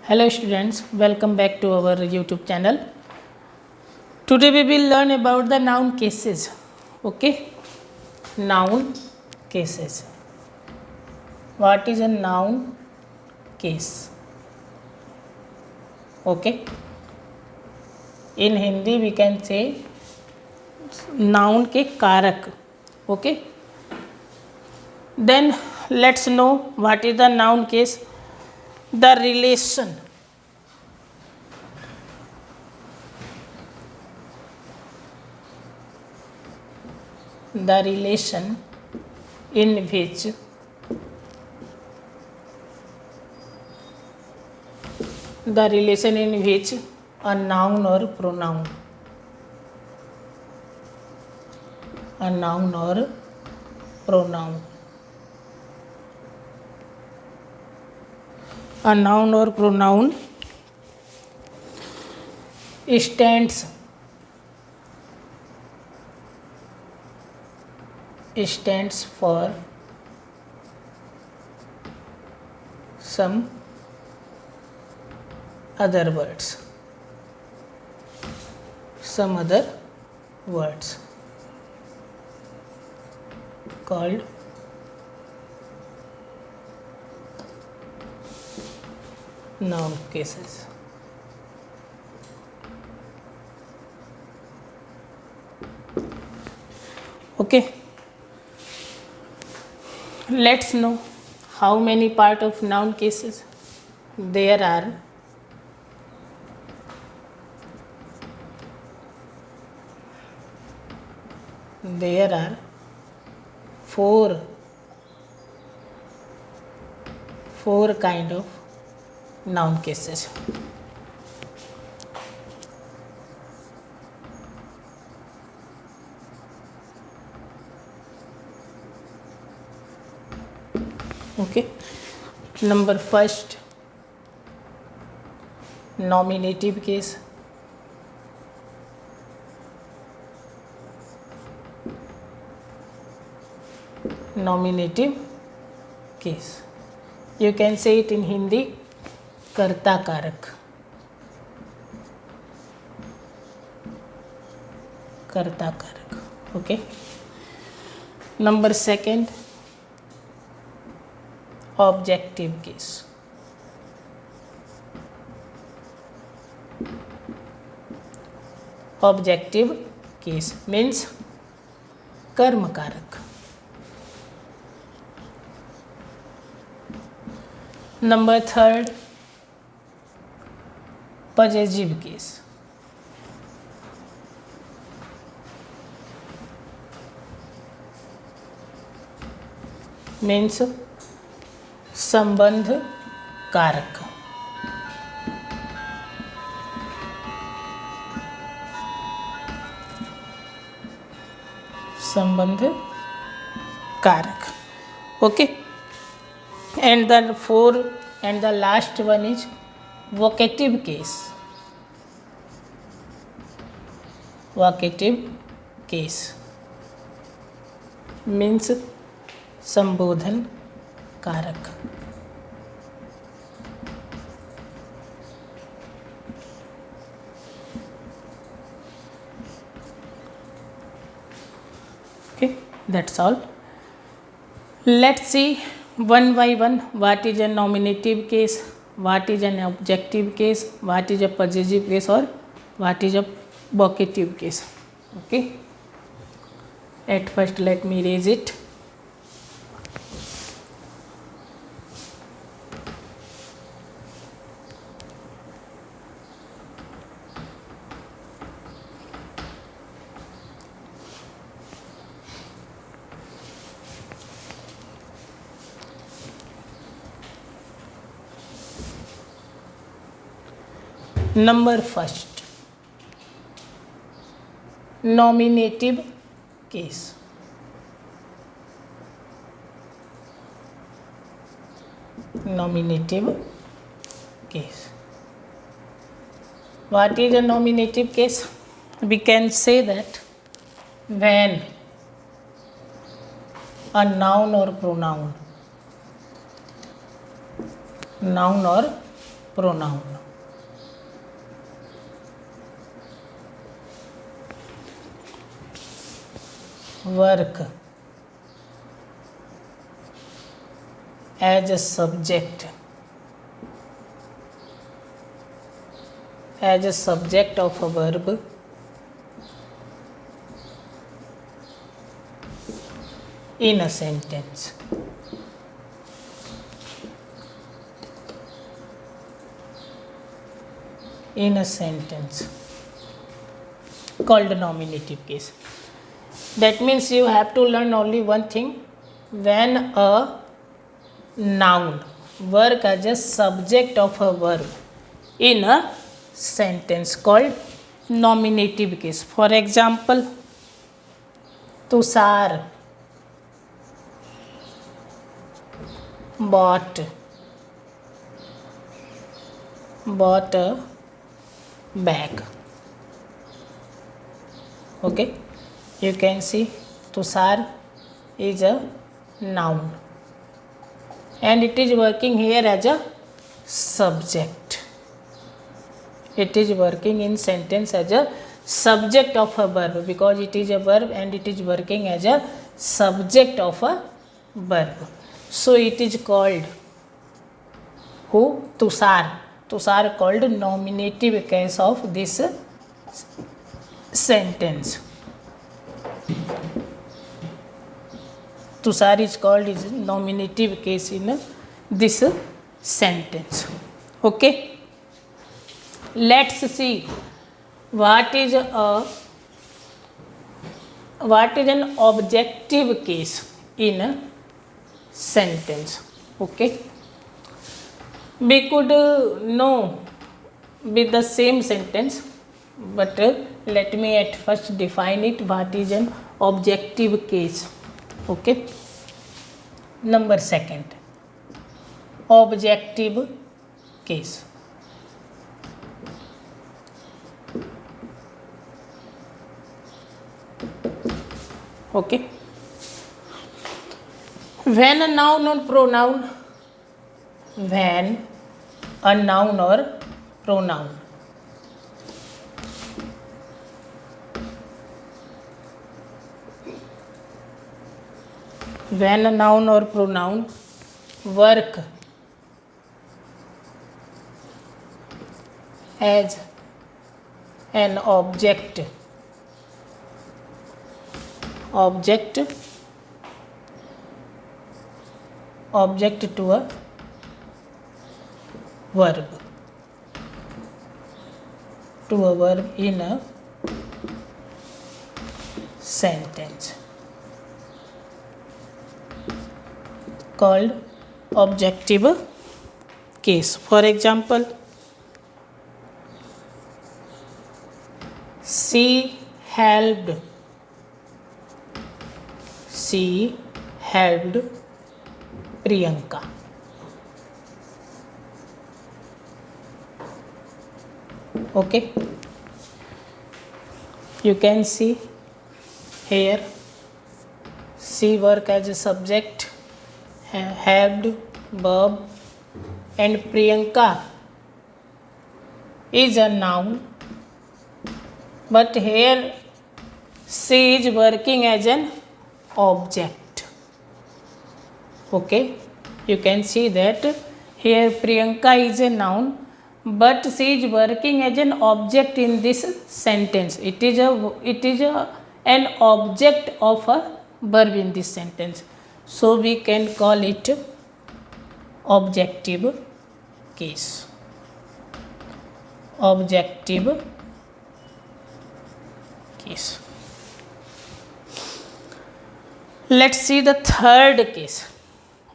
Hello students, welcome back to our YouTube channel. Today we will learn about the noun cases. Okay, noun cases. What is a noun case? Okay, in Hindi we can say noun के कारक. Okay, then let's know what is the noun case. The relation in which a noun or pronoun stands for some other words called noun cases. Okay, let's know how many part of noun cases. There are 4 kind of noun cases. Okay, number first, nominative case. You can say it in Hindi, कर्ता कारक. Okay, number second, objective case. Means कर्म कारक. Number third, possessive case. Means संबंध कारक. Okay, and the last one is vocative case. Means संबोधन कारक. Okay, that's all. Let's see one by one what is a nominative case, what is an objective case, what is a possessive case, or what is a vocative case. Okay, at first let me erase it. Number first, nominative case. What is a nominative case? We can say that when a noun or pronoun pronoun. Work as a subject, as a subject of a verb in a sentence. In a sentence called nominative case. That means you have to learn only one thing. When a noun work as a subject of a verb in a sentence called nominative case. For example, Tushar bought a bag. Okay, you can see Tushar is a noun and it is working here as a subject. It is working in sentence as a subject of a verb because it is a verb and it is working as a subject of a verb. So it is called who? Tushar. Tushar called nominative case of this sentence. Tushar is called is nominative case in this sentence. Okay. Let's see what is an objective case in a sentence. Okay. We could know with the same sentence, but let me at first define it. What is an objective case? Okay. Number second, objective case. Okay. When a noun or pronoun, when a noun or pronoun when a noun or pronoun work as an object to a verb in a sentence called objective case. For example, she helped Priyanka. Okay, you can see here she work as a subject, helped verb, and Priyanka is a noun, but here she is working as an object. Okay, you can see that here Priyanka is a noun, but she is working as an object in this sentence. It is an object of a verb in this sentence. So we can call it objective case. Objective case. Let's see the third case,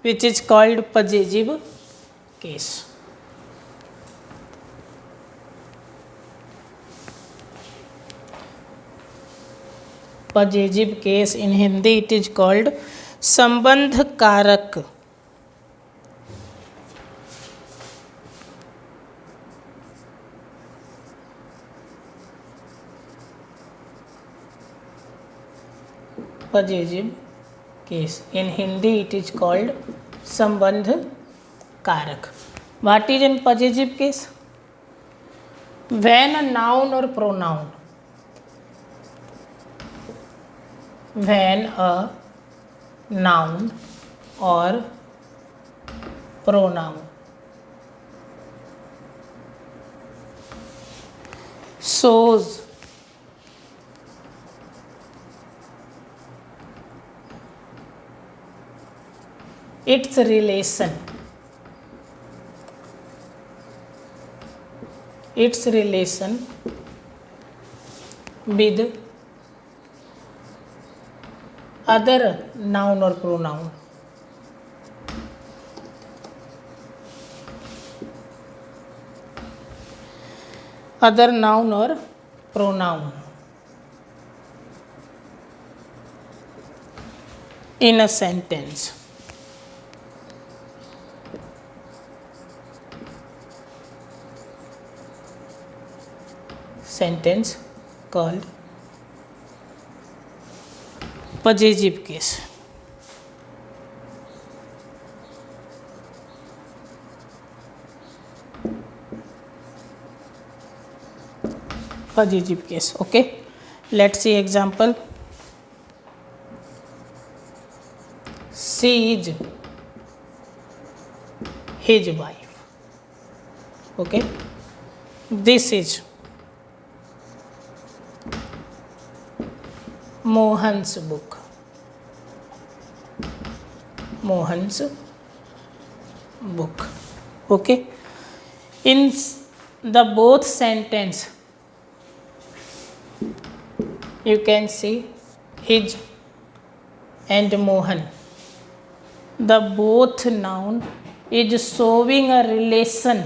which is called possessive case. Possessive case in Hindi it is called संबंध कारक. Possessive case in Hindi it is called संबंध कारक. What is in possessive case? When a noun or pronoun, when a noun or pronoun shows its relation with other noun or pronoun. Other noun or pronoun in a sentence. Sentence called possessive case. Possessive case. Okay, let's see example. She is his wife. Okay, this is Mohan's book. Mohan's book. Okay, in the both sentence you can see his and Mohan. The both noun is showing a relation.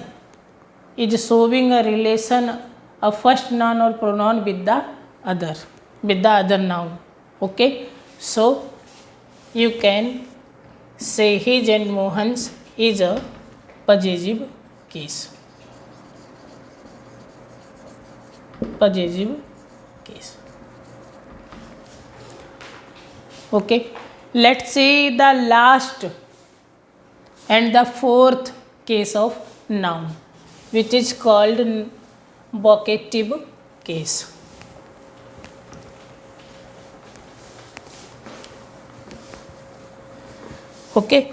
A first noun or pronoun with the other noun. Okay, so you can say his and Mohan's is a possessive case. Possessive case. Okay, let's see the last and the fourth case of noun, which is called vocative case. Okay,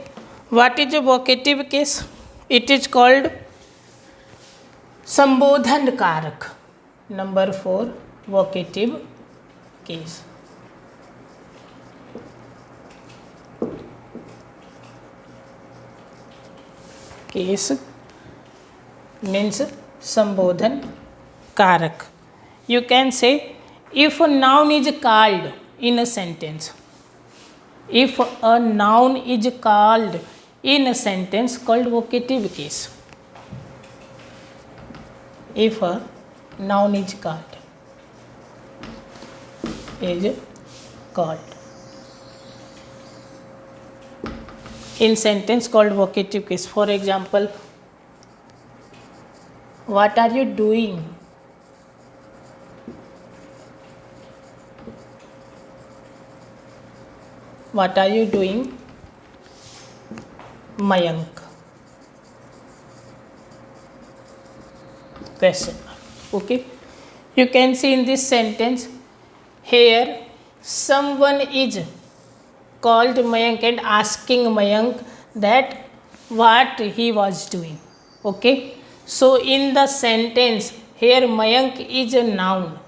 what is a vocative case? It is called संबोधन कारक. Number 4, vocative case. Case means संबोधन कारक. You can say if a noun is called in a sentence. If a noun is called in a sentence called vocative case. If a noun is called in sentence called vocative case. For example, what are you doing? What are you doing, Mayank? Question mark. Okay, you can see in this sentence here someone is called Mayank and asking Mayank that what he was doing. Okay, so in the sentence here Mayank is a noun,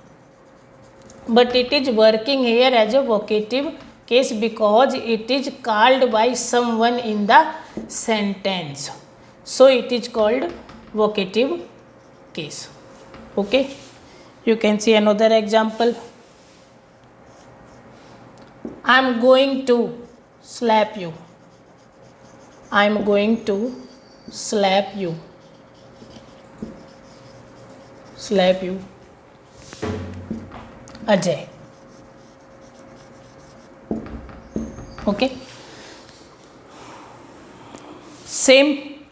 but it is working here as a vocative case because it is called by someone in the sentence. So it is called vocative case. Okay, you can see another example. I am going to slap you. I am going to slap you. Slap you, Ajay. Okay, same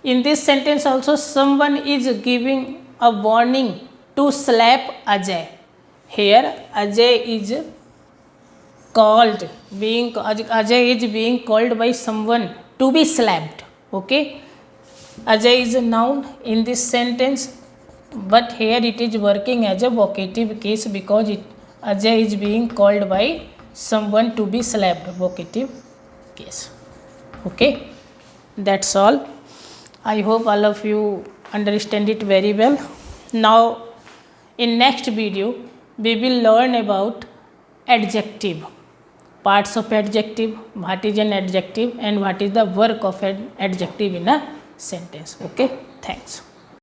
in this sentence also someone is giving a warning to slap Ajay. Here Ajay is called, Ajay is being called by someone to be slapped. Okay, Ajay is a noun in this sentence, but here it is working as a vocative case because Ajay is being called by someone to be slapped. Vocative case. Okay, that's all. I hope all of you understand it very well. Now, in next video, we will learn about adjective, parts of adjective, what is an adjective and what is the work of an adjective in a sentence. Okay, thanks.